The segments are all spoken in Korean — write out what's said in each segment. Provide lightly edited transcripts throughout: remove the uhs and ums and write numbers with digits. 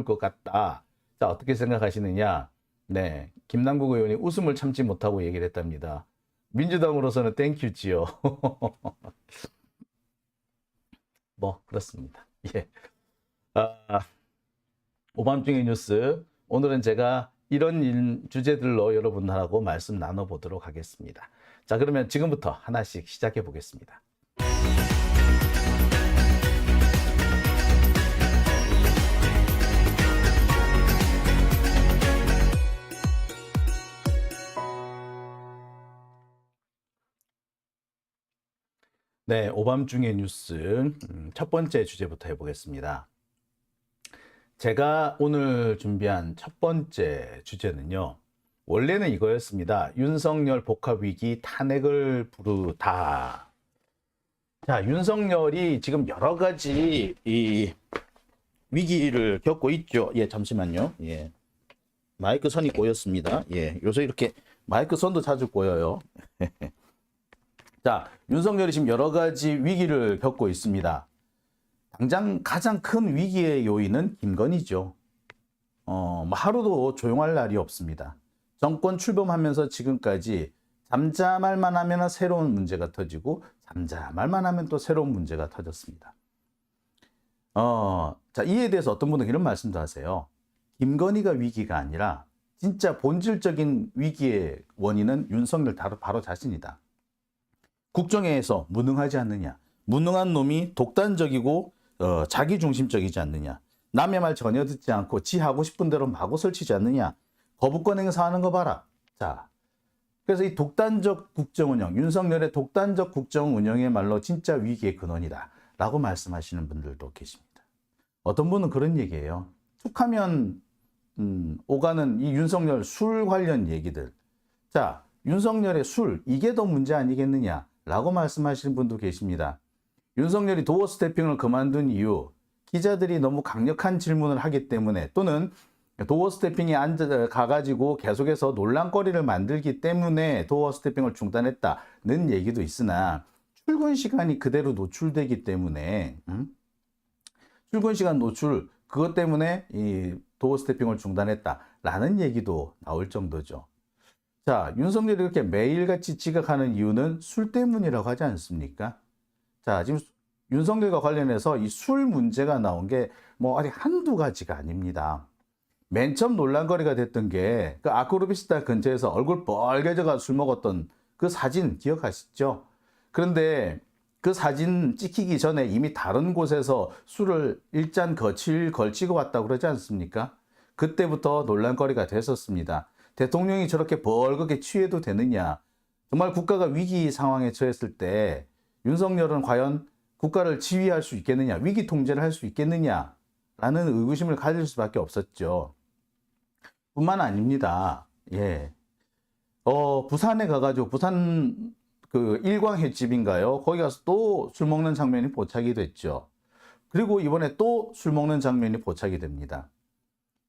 것 같다. 자, 어떻게 생각하시느냐? 네, 김남국 의원이 웃음을 참지 못하고 얘기를 했답니다. 민주당으로서는 땡큐지요. 뭐 그렇습니다. 예. 아, 오밤중의 뉴스. 오늘은 제가 이런 주제들로 여러분하고 말씀 나눠보도록 하겠습니다. 자, 그러면 지금부터 하나씩 시작해 보겠습니다. 네, 오밤중의 뉴스 첫 번째 주제부터 해보겠습니다. 제가 오늘 준비한 첫 번째 주제는요. 원래는 이거였습니다. 윤석열 복합위기 탄핵을 부르다. 자, 윤석열이 지금 여러 가지 이 위기를 겪고 있죠. 예, 잠시만요. 예. 마이크 선이 꼬였습니다. 예, 요새 이렇게 마이크 선도 자주 꼬여요. 자, 윤석열이 지금 여러 가지 위기를 겪고 있습니다. 당장 가장 큰 위기의 요인은 김건희죠. 하루도 조용할 날이 없습니다. 정권 출범하면서 지금까지 잠잠할만 하면 새로운 문제가 터지고 잠잠할만 하면 또 새로운 문제가 터졌습니다. 자, 이에 대해서 어떤 분은 이런 말씀도 하세요. 김건희가 위기가 아니라 진짜 본질적인 위기의 원인은 윤석열 바로 자신이다. 국정에서 무능하지 않느냐. 무능한 놈이 독단적이고 자기중심적이지 않느냐. 남의 말 전혀 듣지 않고 지 하고 싶은 대로 마구 설치지 않느냐. 거부권 행사하는 거 봐라. 자, 그래서 이 독단적 국정운영, 윤석열의 독단적 국정운영의 말로 진짜 위기의 근원이다 라고 말씀하시는 분들도 계십니다. 어떤 분은 그런 얘기예요. 툭하면 오가는 이 윤석열 술 관련 얘기들. 자, 윤석열의 술, 이게 더 문제 아니겠느냐 라고 말씀하시는 분도 계십니다. 윤석열이 도어 스태핑을 그만둔 이유, 기자들이 너무 강력한 질문을 하기 때문에 또는 도어 스태핑에 가가지고 계속해서 논란거리를 만들기 때문에 도어 스태핑을 중단했다는 얘기도 있으나 출근 시간이 그대로 노출되기 때문에 출근 시간 노출, 그것 때문에 이 도어 스태핑을 중단했다라는 얘기도 나올 정도죠. 자, 윤석열이 이렇게 매일같이 지각하는 이유는 술 때문이라고 하지 않습니까? 자, 지금 윤석열과 관련해서 이 술 문제가 나온 게 뭐 아직 한두 가지가 아닙니다. 맨 처음 논란거리가 됐던 게 그 아크로비스타 근처에서 얼굴 빨개져가 술 먹었던 그 사진 기억하시죠? 그런데 그 사진 찍히기 전에 이미 다른 곳에서 술을 일잔 걸치고 왔다고 그러지 않습니까? 그때부터 논란거리가 됐었습니다. 대통령이 저렇게 벌겋게 취해도 되느냐. 정말 국가가 위기 상황에 처했을 때 윤석열은 과연 국가를 지휘할 수 있겠느냐, 위기 통제를 할 수 있겠느냐라는 의구심을 가질 수밖에 없었죠. 뿐만 아닙니다. 예. 부산에 가가지고 부산 그 일광 횟집인가요? 거기 가서 또 술 먹는 장면이 포착이 됐죠. 그리고 이번에 또 술 먹는 장면이 포착이 됩니다.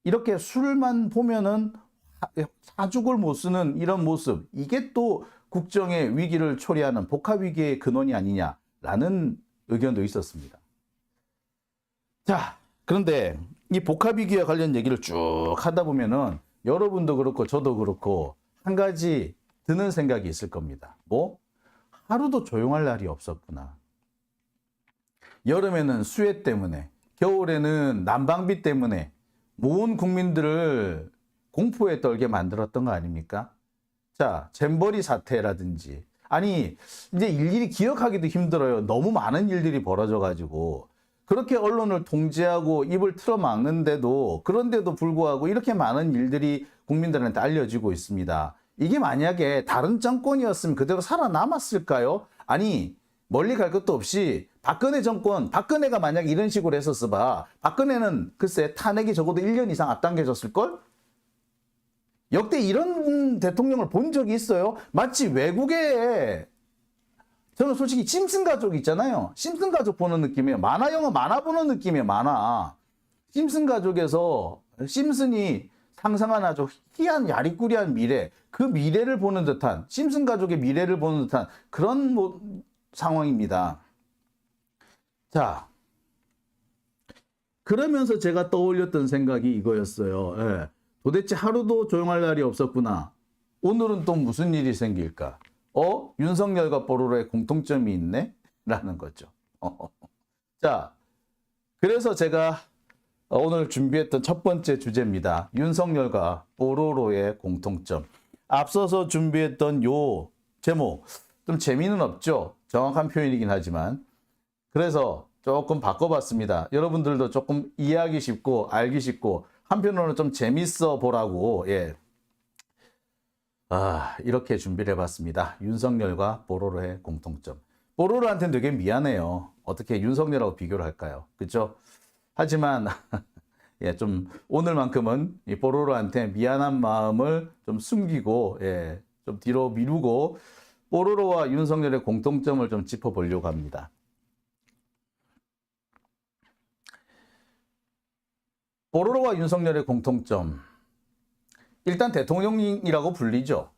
이렇게 술만 보면은 사죽을 못 쓰는 이런 모습, 이게 또 국정의 위기를 초래하는 복합위기의 근원이 아니냐라는 의견도 있었습니다. 자, 그런데 이 복합위기와 관련 얘기를 쭉 하다 보면은 여러분도 그렇고 저도 그렇고 한 가지 드는 생각이 있을 겁니다. 뭐? 하루도 조용할 날이 없었구나. 여름에는 수해 때문에, 겨울에는 난방비 때문에 모든 국민들을 공포에 떨게 만들었던 거 아닙니까? 자, 잼버리 사태라든지, 아니 이제 일일이 기억하기도 힘들어요. 너무 많은 일들이 벌어져가지고 그렇게 언론을 통제하고 입을 틀어막는데도, 그런데도 불구하고 이렇게 많은 일들이 국민들한테 알려지고 있습니다. 이게 만약에 다른 정권이었으면 그대로 살아남았을까요? 아니, 멀리 갈 것도 없이 박근혜 정권, 박근혜가 만약에 이런 식으로 했었어 봐. 박근혜는 글쎄 탄핵이 적어도 1년 이상 앞당겨졌을걸? 역대 이런 대통령을 본 적이 있어요? 마치 외국에, 저는 솔직히 심슨 가족 있잖아요. 심슨 가족 보는 느낌이에요. 만화 영화 만화 보는 느낌이에요. 만화. 심슨 가족에서 심슨이 상상한 아주 희한 야리꾸리한 미래, 그 미래를 보는 듯한, 심슨 가족의 미래를 보는 듯한 그런 상황입니다. 자, 그러면서 제가 떠올렸던 생각이 이거였어요. 예. 도대체 하루도 조용할 날이 없었구나. 오늘은 또 무슨 일이 생길까? 윤석열과 뽀로로의 공통점이 있네? 라는 거죠. 자, 그래서 제가 오늘 준비했던 첫 번째 주제입니다. 윤석열과 뽀로로의 공통점. 앞서서 준비했던 요 제목, 좀 재미는 없죠? 정확한 표현이긴 하지만. 그래서 조금 바꿔봤습니다. 여러분들도 조금 이해하기 쉽고 알기 쉽고 한편으로는 좀 재밌어 보라고 이렇게 준비를 해봤습니다. 윤석열과 뽀로로의 공통점. 뽀로로한테는 되게 미안해요. 어떻게 윤석열하고 비교를 할까요? 그렇죠? 하지만 좀 오늘만큼은 이 뽀로로한테 미안한 마음을 좀 숨기고 좀 뒤로 미루고 뽀로로와 윤석열의 공통점을 좀 짚어보려고 합니다. 뽀로로와 윤석열의 공통점. 일단 대통령이라고 불리죠.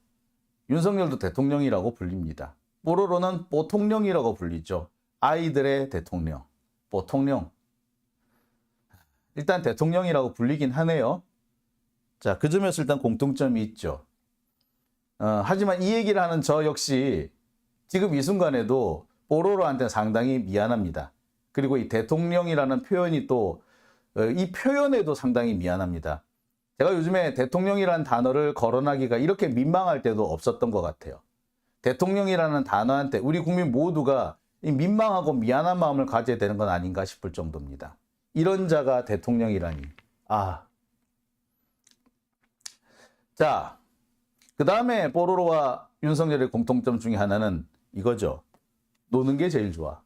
윤석열도 대통령이라고 불립니다. 뽀로로는 뽀통령이라고 불리죠. 아이들의 대통령. 뽀통령. 일단 대통령이라고 불리긴 하네요. 자, 그 점에서 일단 공통점이 있죠. 하지만 이 얘기를 하는 저 역시 지금 이 순간에도 뽀로로한테 상당히 미안합니다. 그리고 이 대통령이라는 표현이 또 이 표현에도 상당히 미안합니다. 제가 요즘에 대통령이라는 단어를 거론하기가 이렇게 민망할 때도 없었던 것 같아요. 대통령이라는 단어한테 우리 국민 모두가 이 민망하고 미안한 마음을 가져야 되는 건 아닌가 싶을 정도입니다. 이런 자가 대통령이라니. 자, 그 다음에 뽀로로와 윤석열의 공통점 중에 하나는 이거죠. 노는 게 제일 좋아.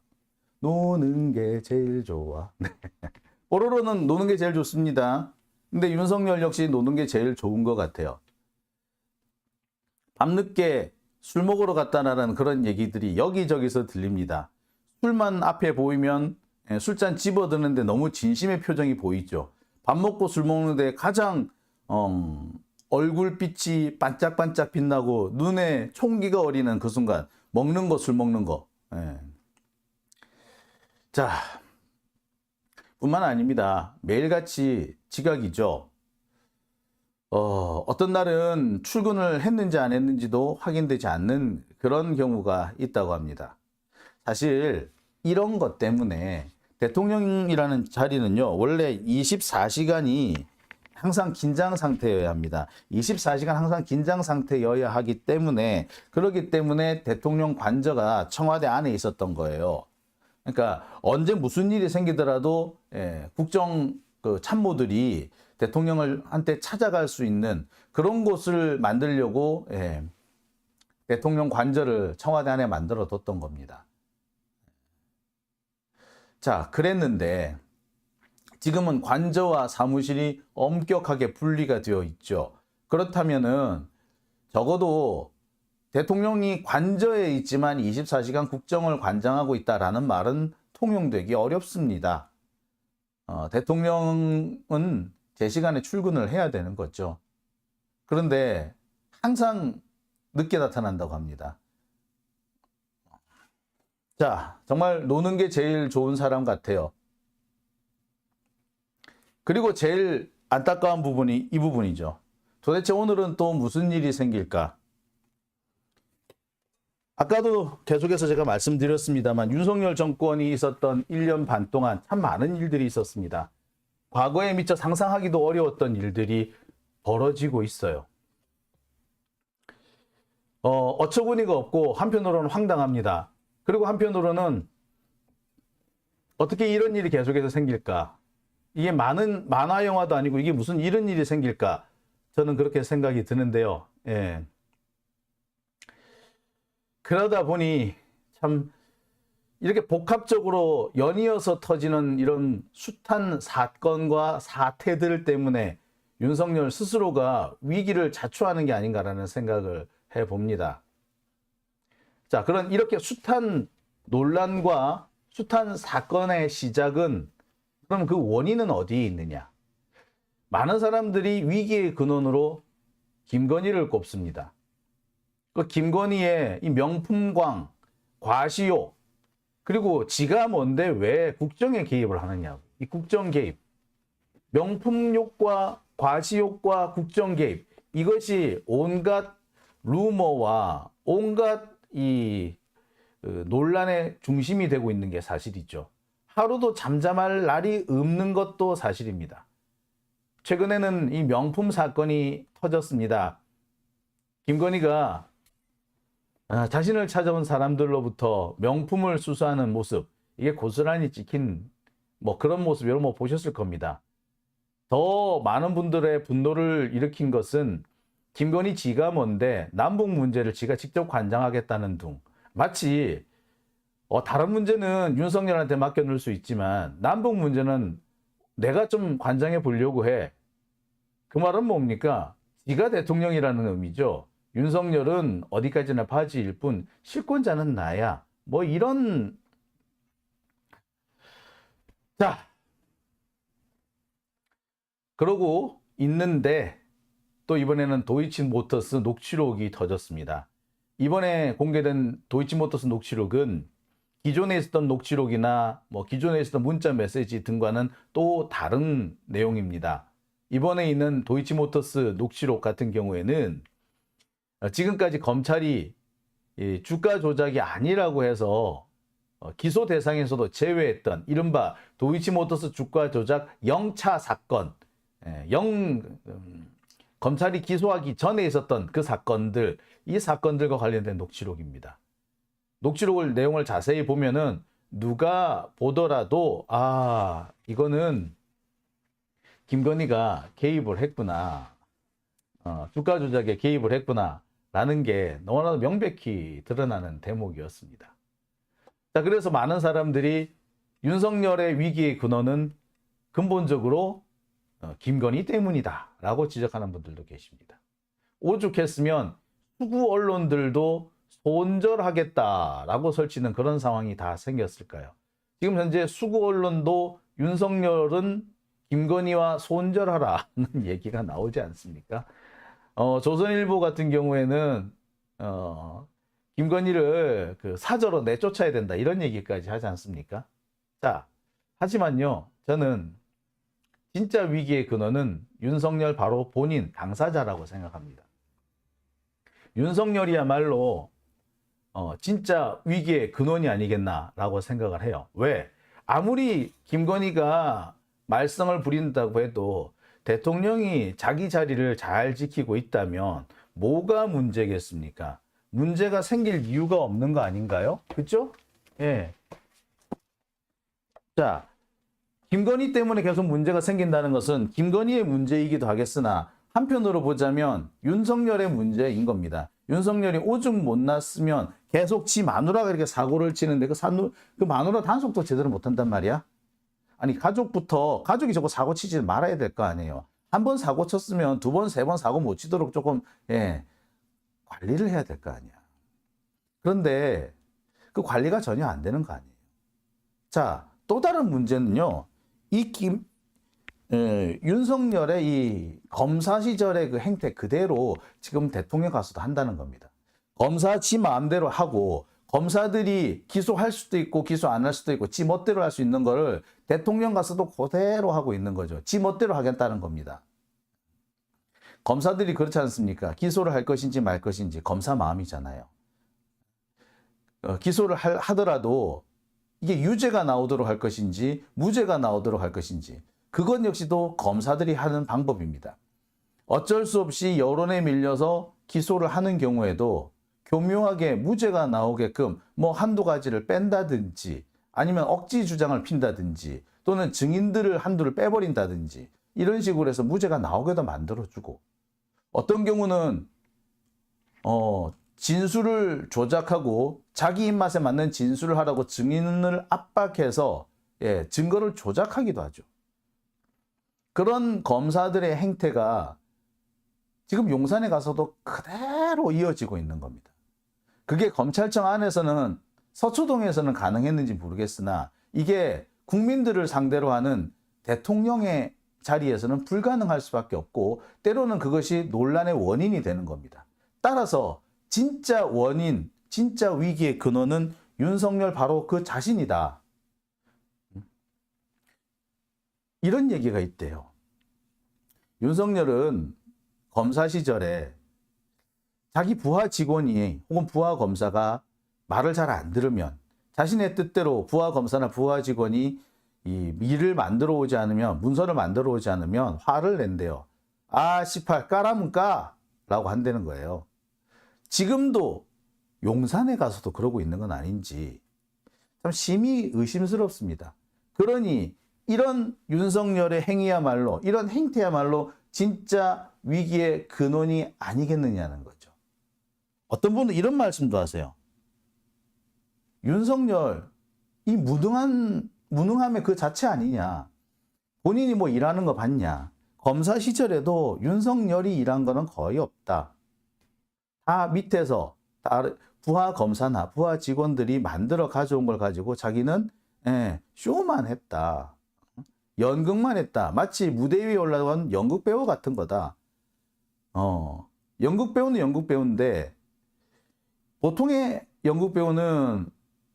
노는 게 제일 좋아. 뽀로로는 노는 게 제일 좋습니다. 근데 윤석열 역시 노는 게 제일 좋은 것 같아요. 밤늦게 술 먹으러 갔다라는 그런 얘기들이 여기저기서 들립니다. 술만 앞에 보이면 술잔 집어드는데 너무 진심의 표정이 보이죠. 밥 먹고 술 먹는데 가장 얼굴빛이 반짝반짝 빛나고 눈에 총기가 어리는 그 순간 먹는 거, 술 먹는 거. 자, 뿐만 아닙니다. 매일같이 지각이죠. 어떤 날은 출근을 했는지 안 했는지도 확인되지 않는 그런 경우가 있다고 합니다. 사실 이런 것 때문에 대통령이라는 자리는요, 원래 24시간이 항상 긴장 상태여야 합니다. 24시간 항상 긴장 상태여야 하기 때문에, 그렇기 때문에 대통령 관저가 청와대 안에 있었던 거예요. 그러니까 언제 무슨 일이 생기더라도 국정 참모들이 대통령을 한테 찾아갈 수 있는 그런 곳을 만들려고 대통령 관저를 청와대 안에 만들어 뒀던 겁니다. 자, 그랬는데 지금은 관저와 사무실이 엄격하게 분리가 되어 있죠. 그렇다면은 적어도 대통령이 관저에 있지만 24시간 국정을 관장하고 있다라는 말은 통용되기 어렵습니다. 대통령은 제 시간에 출근을 해야 되는 거죠. 그런데 항상 늦게 나타난다고 합니다. 자, 정말 노는 게 제일 좋은 사람 같아요. 그리고 제일 안타까운 부분이 이 부분이죠. 도대체 오늘은 또 무슨 일이 생길까? 아까도 계속해서 제가 말씀드렸습니다만 윤석열 정권이 있었던 1년 반 동안 참 많은 일들이 있었습니다. 과거에 미처 상상하기도 어려웠던 일들이 벌어지고 있어요. 어처구니가 없고 한편으로는 황당합니다. 그리고 한편으로는 어떻게 이런 일이 계속해서 생길까? 이게 많은 만화 영화도 아니고 이게 무슨 이런 일이 생길까? 저는 그렇게 생각이 드는데요. 그러다 보니 참 이렇게 복합적으로 연이어서 터지는 이런 숱한 사건과 사태들 때문에 윤석열 스스로가 위기를 자초하는 게 아닌가라는 생각을 해봅니다. 자, 그런 이렇게 숱한 논란과 숱한 사건의 시작은 그럼 그 원인은 어디에 있느냐? 많은 사람들이 위기의 근원으로 김건희를 꼽습니다. 그 김건희의 이 명품광, 과시욕, 그리고 지가 뭔데 왜 국정에 개입을 하느냐고. 이 국정 개입. 명품욕과 과시욕과 국정 개입, 이것이 온갖 루머와 온갖 이 논란의 중심이 되고 있는 게 사실이죠. 하루도 잠잠할 날이 없는 것도 사실입니다. 최근에는 이 명품 사건이 터졌습니다. 김건희가 자신을 찾아온 사람들로부터 명품을 수수하는 모습, 이게 고스란히 찍힌 뭐 그런 모습 여러분 보셨을 겁니다. 더 많은 분들의 분노를 일으킨 것은 김건희 지가 뭔데 남북 문제를 지가 직접 관장하겠다는 둥. 마치 다른 문제는 윤석열한테 맡겨놓을 수 있지만 남북 문제는 내가 좀 관장해 보려고 해. 그 말은 뭡니까? 지가 대통령이라는 의미죠. 윤석열은 어디까지나 바지일 뿐 실권자는 나야. 뭐 이런. 자, 그러고 있는데 또 이번에는 도이치모터스 녹취록이 터졌습니다. 이번에 공개된 도이치모터스 녹취록은 기존에 있었던 녹취록이나 뭐 기존에 있었던 문자 메시지 등과는 또 다른 내용입니다. 이번에 있는 도이치모터스 녹취록 같은 경우에는 지금까지 검찰이 주가 조작이 아니라고 해서 기소 대상에서도 제외했던 이른바 도이치모터스 주가 조작 0차 사건, 검찰이 기소하기 전에 있었던 그 사건들, 이 사건들과 관련된 녹취록입니다. 녹취록을 내용을 자세히 보면은 누가 보더라도 이거는 김건희가 개입을 했구나, 주가 조작에 개입을 했구나 라는 게 너무나도 명백히 드러나는 대목이었습니다. 자, 그래서 많은 사람들이 윤석열의 위기의 근원은 근본적으로 김건희 때문이다 라고 지적하는 분들도 계십니다. 오죽했으면 수구 언론들도 손절하겠다라고 설치는 그런 상황이 다 생겼을까요? 지금 현재 수구 언론도 윤석열은 김건희와 손절하라는 얘기가 나오지 않습니까? 조선일보 같은 경우에는 김건희를 그 사저로 내쫓아야 된다 이런 얘기까지 하지 않습니까? 자, 하지만요, 저는 진짜 위기의 근원은 윤석열 바로 본인 당사자라고 생각합니다. 윤석열이야말로 진짜 위기의 근원이 아니겠나라고 생각을 해요. 왜? 아무리 김건희가 말썽을 부린다고 해도 대통령이 자기 자리를 잘 지키고 있다면 뭐가 문제겠습니까? 문제가 생길 이유가 없는 거 아닌가요? 그렇죠? 예. 자, 김건희 때문에 계속 문제가 생긴다는 것은 김건희의 문제이기도 하겠으나 한편으로 보자면 윤석열의 문제인 겁니다. 윤석열이 오죽 못났으면 계속 지 마누라가 이렇게 사고를 치는데 그 마누라 단속도 제대로 못한단 말이야. 아니 가족이 저거 사고 치지 말아야 될 거 아니에요. 한 번 사고 쳤으면 두 번, 세 번 사고 못 치도록 조금 관리를 해야 될 거 아니야. 그런데 그 관리가 전혀 안 되는 거 아니에요. 자, 또 다른 문제는요. 윤석열의 이 검사 시절의 그 행태 그대로 지금 대통령 가서도 한다는 겁니다. 검사 지 마음대로 하고 검사들이 기소할 수도 있고 기소 안 할 수도 있고 지 멋대로 할 수 있는 거를 대통령 가서도 그대로 하고 있는 거죠. 지 멋대로 하겠다는 겁니다. 검사들이 그렇지 않습니까? 기소를 할 것인지 말 것인지 검사 마음이잖아요. 기소를 하더라도 이게 유죄가 나오도록 할 것인지 무죄가 나오도록 할 것인지 그것 역시도 검사들이 하는 방법입니다. 어쩔 수 없이 여론에 밀려서 기소를 하는 경우에도 교묘하게 무죄가 나오게끔 뭐 한두 가지를 뺀다든지 아니면 억지 주장을 핀다든지 또는 증인들을 한두를 빼버린다든지 이런 식으로 해서 무죄가 나오게도 만들어주고 어떤 경우는 진술을 조작하고 자기 입맛에 맞는 진술을 하라고 증인을 압박해서 증거를 조작하기도 하죠. 그런 검사들의 행태가 지금 용산에 가서도 그대로 이어지고 있는 겁니다. 그게 검찰청 안에서는 서초동에서는 가능했는지 모르겠으나 이게 국민들을 상대로 하는 대통령의 자리에서는 불가능할 수밖에 없고 때로는 그것이 논란의 원인이 되는 겁니다. 따라서 진짜 원인, 진짜 위기의 근원은 윤석열 바로 그 자신이다. 이런 얘기가 있대요. 윤석열은 검사 시절에 자기 부하 직원이 혹은 부하 검사가 말을 잘 안 들으면 자신의 뜻대로 부하 검사나 부하 직원이 이 일을 만들어 오지 않으면, 문서를 만들어 오지 않으면 화를 낸대요. 아, 씨발, 까라면 까! 라고 한다는 거예요. 지금도 용산에 가서도 그러고 있는 건 아닌지 참 심히 의심스럽습니다. 그러니 이런 윤석열의 행위야말로, 이런 행태야말로 진짜 위기의 근원이 아니겠느냐는 거죠. 어떤 분은 이런 말씀도 하세요. 윤석열, 이 무능함의 그 자체 아니냐. 본인이 뭐 일하는 거 봤냐. 검사 시절에도 윤석열이 일한 거는 거의 없다. 다 밑에서 부하 검사나 부하 직원들이 만들어 가져온 걸 가지고 자기는 쇼만 했다. 연극만 했다. 마치 무대 위에 올라간 연극 배우 같은 거다. 연극 배우는 연극 배우인데 보통의 연극 배우는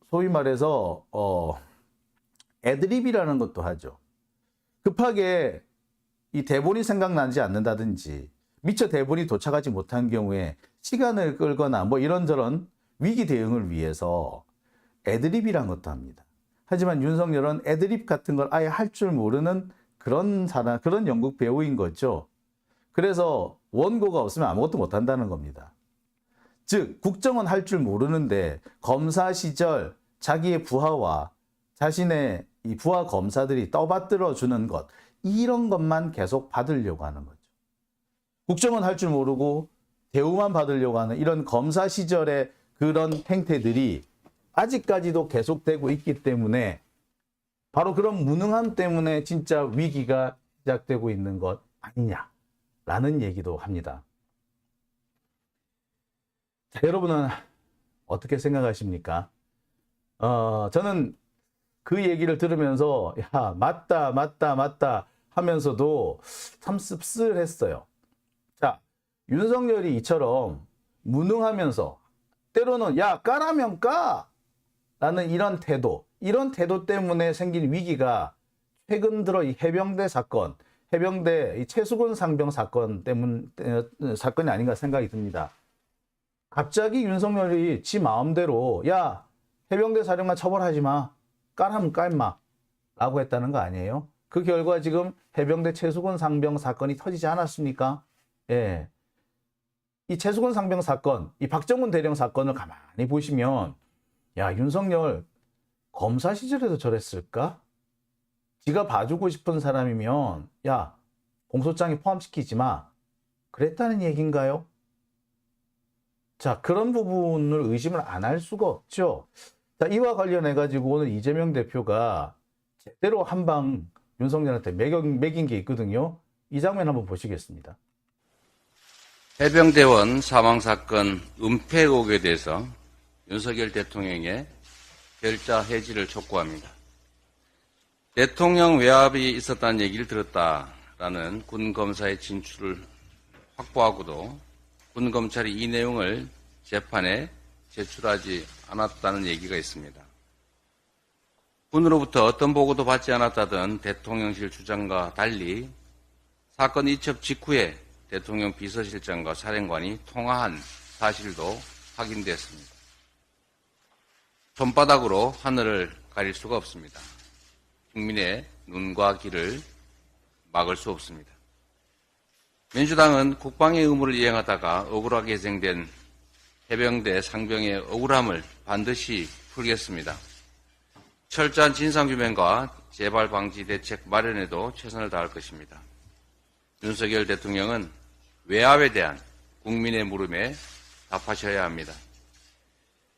소위 말해서 애드립이라는 것도 하죠. 급하게 이 대본이 생각나지 않는다든지 미처 대본이 도착하지 못한 경우에 시간을 끌거나 뭐 이런저런 위기 대응을 위해서 애드립이란 것도 합니다. 하지만 윤석열은 애드립 같은 걸 아예 할 줄 모르는 그런 사람, 그런 연극 배우인 거죠. 그래서 원고가 없으면 아무것도 못한다는 겁니다. 즉 국정원 할 줄 모르는데 검사 시절 자기의 부하와 자신의 이 부하 검사들이 떠받들어 주는 것, 이런 것만 계속 받으려고 하는 거죠. 국정원 할 줄 모르고 대우만 받으려고 하는 이런 검사 시절의 그런 행태들이 아직까지도 계속되고 있기 때문에 바로 그런 무능함 때문에 진짜 위기가 시작되고 있는 것 아니냐라는 얘기도 합니다. 자, 여러분은 어떻게 생각하십니까? 저는 그 얘기를 들으면서 야, 맞다 하면서도 참 씁쓸했어요. 자, 윤석열이 이처럼 무능하면서 때로는 야, 까라면 까! 라는 이런 태도 때문에 생긴 위기가 최근 들어 이 해병대 사건, 해병대 이 최수근 상병 사건이 아닌가 생각이 듭니다. 갑자기 윤석열이 지 마음대로 야, 해병대 사령관 처벌하지 마. 까라면 까 임마. 라고 했다는 거 아니에요? 그 결과 지금 해병대 최수근 상병 사건이 터지지 않았습니까? 예. 이 최수근 상병 사건, 이 박정훈 대령 사건을 가만히 보시면 야, 윤석열 검사 시절에도 저랬을까? 지가 봐주고 싶은 사람이면 야, 공소장에 포함시키지 마. 그랬다는 얘기인가요? 자, 그런 부분을 의심을 안 할 수가 없죠. 자, 이와 관련해 가지고 오늘 이재명 대표가 제대로 한 방 윤석열한테 매긴 게 있거든요. 이 장면 한번 보시겠습니다. 해병대원 사망사건 은폐 의혹에 대해서 윤석열 대통령의 결자 해지를 촉구합니다. 대통령 외압이 있었다는 얘기를 들었다라는 군검사의 진술을 확보하고도 군검찰이 이 내용을 재판에 제출하지 않았다는 얘기가 있습니다. 군으로부터 어떤 보고도 받지 않았다던 대통령실 주장과 달리 사건 이첩 직후에 대통령 비서실장과 사령관이 통화한 사실도 확인됐습니다. 손바닥으로 하늘을 가릴 수가 없습니다. 국민의 눈과 귀를 막을 수 없습니다. 민주당은 국방의 의무를 이행하다가 억울하게 희생된 해병대 상병의 억울함을 반드시 풀겠습니다. 철저한 진상규명과 재발 방지 대책 마련에도 최선을 다할 것입니다. 윤석열 대통령은 외압에 대한 국민의 물음에 답하셔야 합니다.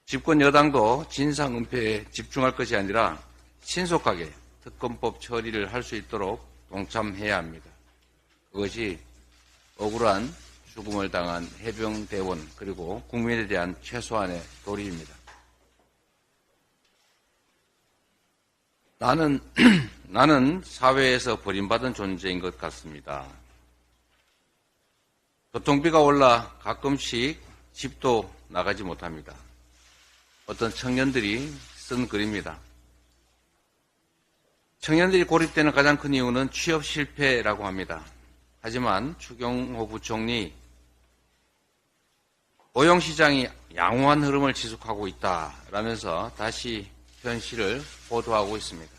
집권 여당도 진상 은폐에 집중할 것이 아니라 신속하게 특검법 처리를 할 수 있도록 동참해야 합니다. 그것이 억울한 죽음을 당한 해병대원 그리고 국민에 대한 최소한의 도리입니다. 나는 사회에서 버림받은 존재인 것 같습니다. 교통비가 올라 가끔씩 집도 나가지 못합니다. 어떤 청년들이 쓴 글입니다. 청년들이 고립되는 가장 큰 이유는 취업 실패라고 합니다. 하지만 추경호 부총리 고용시장이 양호한 흐름을 지속하고 있다라면서 다시 현실을 보도하고 있습니다.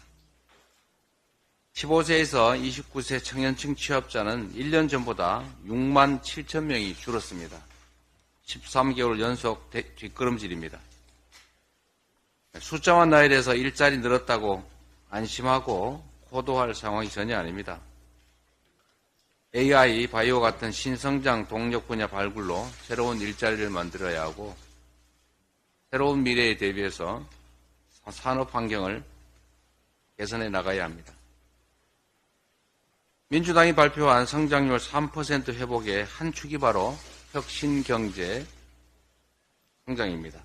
15세에서 29세 청년층 취업자는 1년 전보다 6만 7천 명이 줄었습니다. 13개월 연속 뒷걸음질입니다. 숫자만 나열해서 일자리 늘었다고 안심하고 호도할 상황이 전혀 아닙니다. AI, 바이오 같은 신성장 동력 분야 발굴로 새로운 일자리를 만들어야 하고 새로운 미래에 대비해서 산업 환경을 개선해 나가야 합니다. 민주당이 발표한 성장률 3% 회복의 한 축이 바로 혁신경제 성장입니다.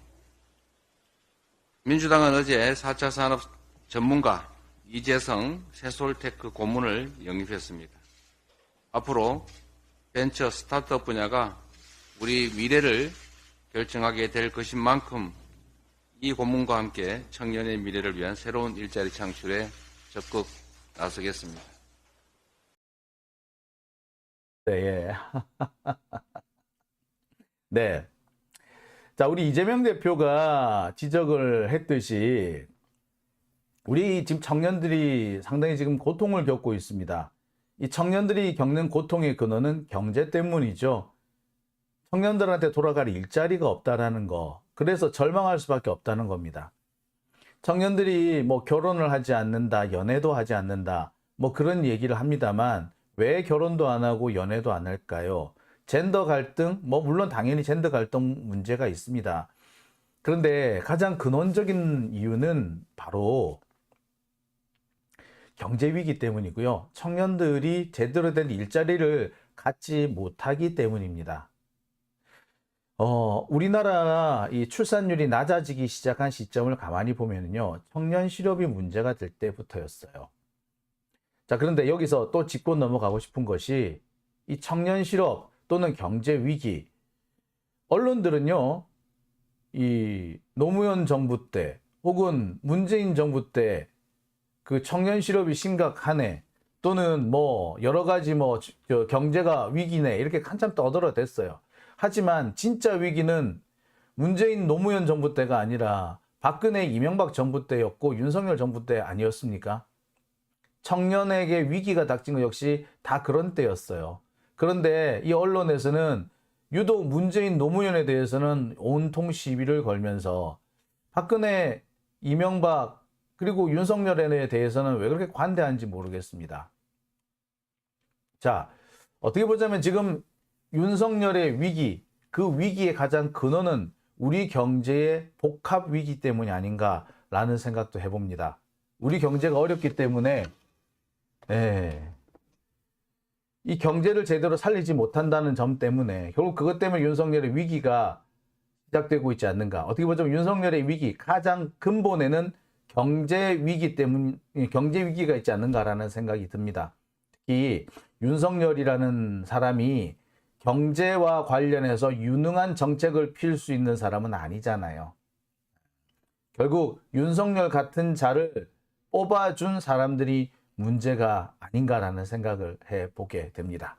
민주당은 어제 4차 산업 전문가 이재성 새솔테크 고문을 영입했습니다. 앞으로 벤처 스타트업 분야가 우리 미래를 결정하게 될 것인 만큼 이 고문과 함께 청년의 미래를 위한 새로운 일자리 창출에 적극 나서겠습니다. 네. 네. 자, 우리 이재명 대표가 지적을 했듯이 우리 지금 청년들이 상당히 지금 고통을 겪고 있습니다. 이 청년들이 겪는 고통의 근원은 경제 때문이죠. 청년들한테 돌아갈 일자리가 없다라는 거. 그래서 절망할 수밖에 없다는 겁니다. 청년들이 뭐 결혼을 하지 않는다, 연애도 하지 않는다, 뭐 그런 얘기를 합니다만 왜 결혼도 안 하고 연애도 안 할까요? 젠더 갈등, 뭐 물론 당연히 젠더 갈등 문제가 있습니다. 그런데 가장 근원적인 이유는 바로 경제 위기 때문이고요. 청년들이 제대로 된 일자리를 갖지 못하기 때문입니다. 우리나라 이 출산율이 낮아지기 시작한 시점을 가만히 보면요. 청년 실업이 문제가 될 때부터였어요. 자, 그런데 여기서 또 짚고 넘어가고 싶은 것이 이 청년 실업 또는 경제 위기. 언론들은요, 이 노무현 정부 때 혹은 문재인 정부 때 그 청년 실업이 심각하네 또는 뭐 여러 가지 뭐 경제가 위기네 이렇게 한참 떠들어댔어요. 하지만 진짜 위기는 문재인 노무현 정부 때가 아니라 박근혜 이명박 정부 때였고 윤석열 정부 때 아니었습니까? 청년에게 위기가 닥친 것 역시 다 그런 때였어요. 그런데 이 언론에서는 유독 문재인 노무현에 대해서는 온통 시비를 걸면서 박근혜 이명박 그리고 윤석열에 대해서는 왜 그렇게 관대한지 모르겠습니다. 자, 어떻게 보자면 지금 윤석열의 위기, 그 위기의 가장 근원은 우리 경제의 복합 위기 때문이 아닌가라는 생각도 해봅니다. 우리 경제가 어렵기 때문에 이 경제를 제대로 살리지 못한다는 점 때문에 결국 그것 때문에 윤석열의 위기가 시작되고 있지 않는가. 어떻게 보자면 윤석열의 위기, 가장 근본에는 경제 위기가 있지 않는가라는 생각이 듭니다. 특히 윤석열이라는 사람이 경제와 관련해서 유능한 정책을 펼 수 있는 사람은 아니잖아요. 결국 윤석열 같은 자를 뽑아준 사람들이 문제가 아닌가라는 생각을 해보게 됩니다.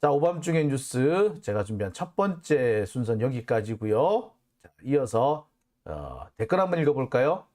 자, 오밤중의 뉴스 제가 준비한 첫 번째 순서는 여기까지고요. 자, 이어서 댓글 한번 읽어볼까요?